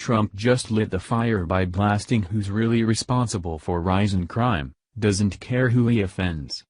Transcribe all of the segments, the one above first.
Trump just lit the fire by blasting who's really responsible for rise in crime, doesn't care who he offends.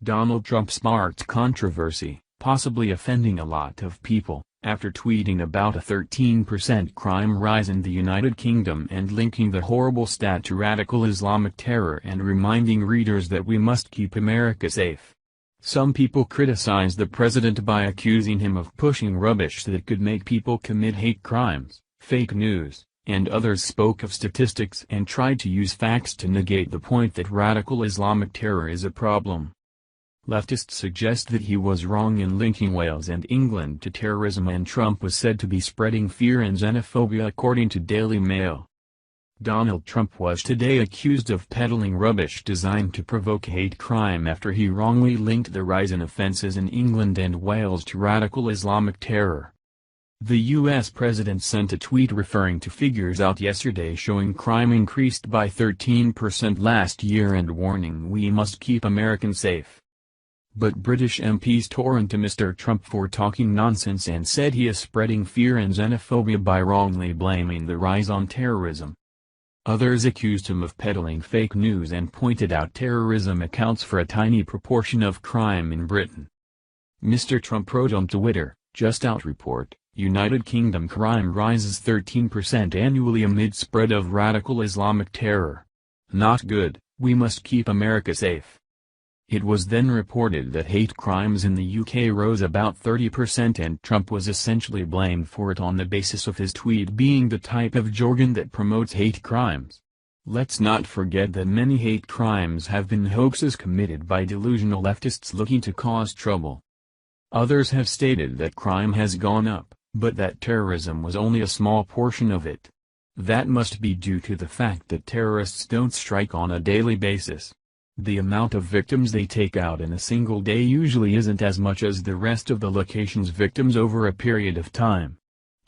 Donald Trump sparked controversy, possibly offending a lot of people, after tweeting about a 13% crime rise in the United Kingdom and linking the horrible stat to radical Islamic terror and reminding readers that we must keep America safe. Some people criticized the president by accusing him of pushing rubbish that could make people commit hate crimes, fake news, and others spoke of statistics and tried to use facts to negate the point that radical Islamic terror is a problem. Leftists suggest that he was wrong in linking Wales and England to terrorism, and Trump was said to be spreading fear and xenophobia according to Daily Mail. Donald Trump was today accused of peddling rubbish designed to provoke hate crime after he wrongly linked the rise in offenses in England and Wales to radical Islamic terror. The U.S. president sent a tweet referring to figures out yesterday showing crime increased by 13% last year and warning we must keep Americans safe. But British MPs tore into Mr. Trump for talking nonsense and said he is spreading fear and xenophobia by wrongly blaming the rise on terrorism. Others accused him of peddling fake news and pointed out terrorism accounts for a tiny proportion of crime in Britain. Mr. Trump wrote on Twitter, "Just out report, United Kingdom crime rises 13% annually amid spread of radical Islamic terror. Not good, we must keep America safe." It was then reported that hate crimes in the UK rose about 30% and Trump was essentially blamed for it on the basis of his tweet being the type of jargon that promotes hate crimes. Let's not forget that many hate crimes have been hoaxes committed by delusional leftists looking to cause trouble. Others have stated that crime has gone up, but that terrorism was only a small portion of it. That must be due to the fact that terrorists don't strike on a daily basis. The amount of victims they take out in a single day usually isn't as much as the rest of the location's victims over a period of time.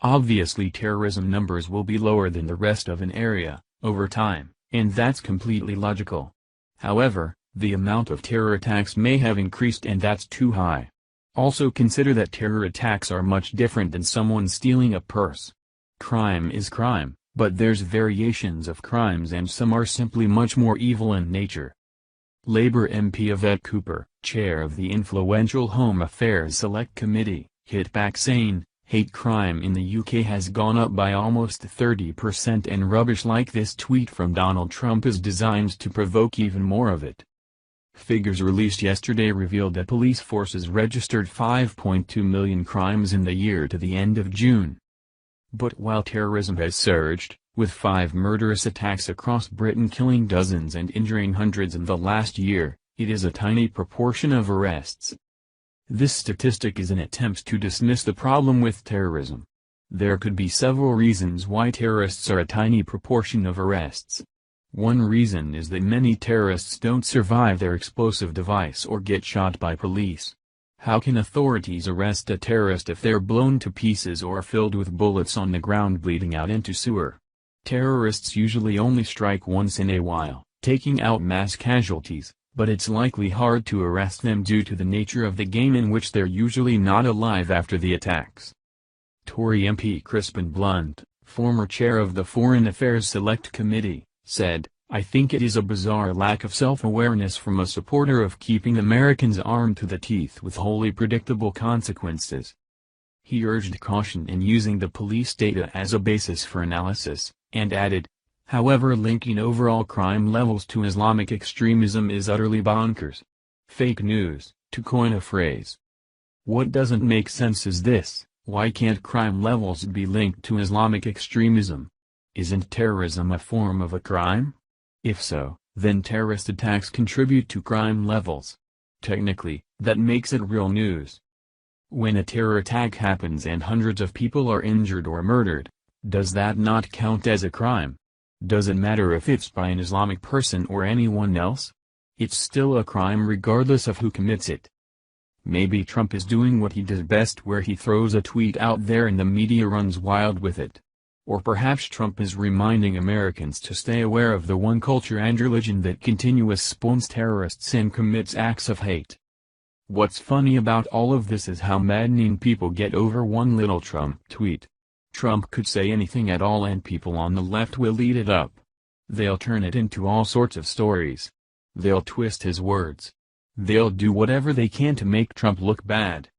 Obviously terrorism numbers will be lower than the rest of an area, over time, and that's completely logical. However, the amount of terror attacks may have increased and that's too high. Also consider that terror attacks are much different than someone stealing a purse. Crime is crime, but there's variations of crimes and some are simply much more evil in nature. Labour MP Yvette Cooper, chair of the influential Home Affairs Select Committee, hit back saying, "Hate crime in the UK has gone up by almost 30% and rubbish like this tweet from Donald Trump is designed to provoke even more of it." Figures released yesterday revealed that police forces registered 5.2 million crimes in the year to the end of June. But while terrorism has surged, with 5 murderous attacks across Britain killing dozens and injuring hundreds in the last year, it is a tiny proportion of arrests. This statistic is an attempt to dismiss the problem with terrorism. There could be several reasons why terrorists are a tiny proportion of arrests. One reason is that many terrorists don't survive their explosive device or get shot by police. How can authorities arrest a terrorist if they're blown to pieces or filled with bullets on the ground bleeding out into sewer? Terrorists usually only strike once in a while, taking out mass casualties, but it's likely hard to arrest them due to the nature of the game in which they're usually not alive after the attacks. Tory MP Crispin Blunt, former chair of the Foreign Affairs Select Committee, said, "I think it is a bizarre lack of self-awareness from a supporter of keeping Americans armed to the teeth with wholly predictable consequences." He urged caution in using the police data as a basis for analysis, and added, "However, linking overall crime levels to Islamic extremism is utterly bonkers. Fake news, to coin a phrase. What doesn't make sense is this: why can't crime levels be linked to Islamic extremism? Isn't terrorism a form of a crime? If so, then terrorist attacks contribute to crime levels. Technically, that makes it real news. When a terror attack happens and hundreds of people are injured or murdered, does that not count as a crime? Does it matter if it's by an Islamic person or anyone else? It's still a crime regardless of who commits it." Maybe Trump is doing what he does best, where he throws a tweet out there and the media runs wild with it. Or perhaps Trump is reminding Americans to stay aware of the one culture and religion that continuously spawns terrorists and commits acts of hate. What's funny about all of this is how maddening people get over one little Trump tweet. Trump could say anything at all and people on the left will eat it up. They'll turn it into all sorts of stories. They'll twist his words. They'll do whatever they can to make Trump look bad.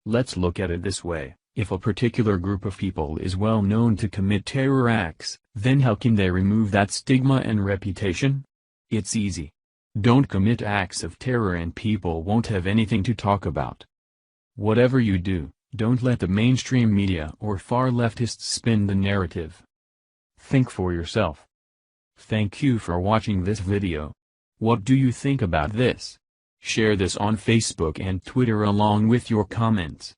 Let's look at it this way. If a particular group of people is well known to commit terror acts, then how can they remove that stigma and reputation? It's easy. Don't commit acts of terror and people won't have anything to talk about. Whatever you do, don't let the mainstream media or far leftists spin the narrative. Think for yourself. Thank you for watching this video. What do you think about this? Share this on Facebook and Twitter along with your comments.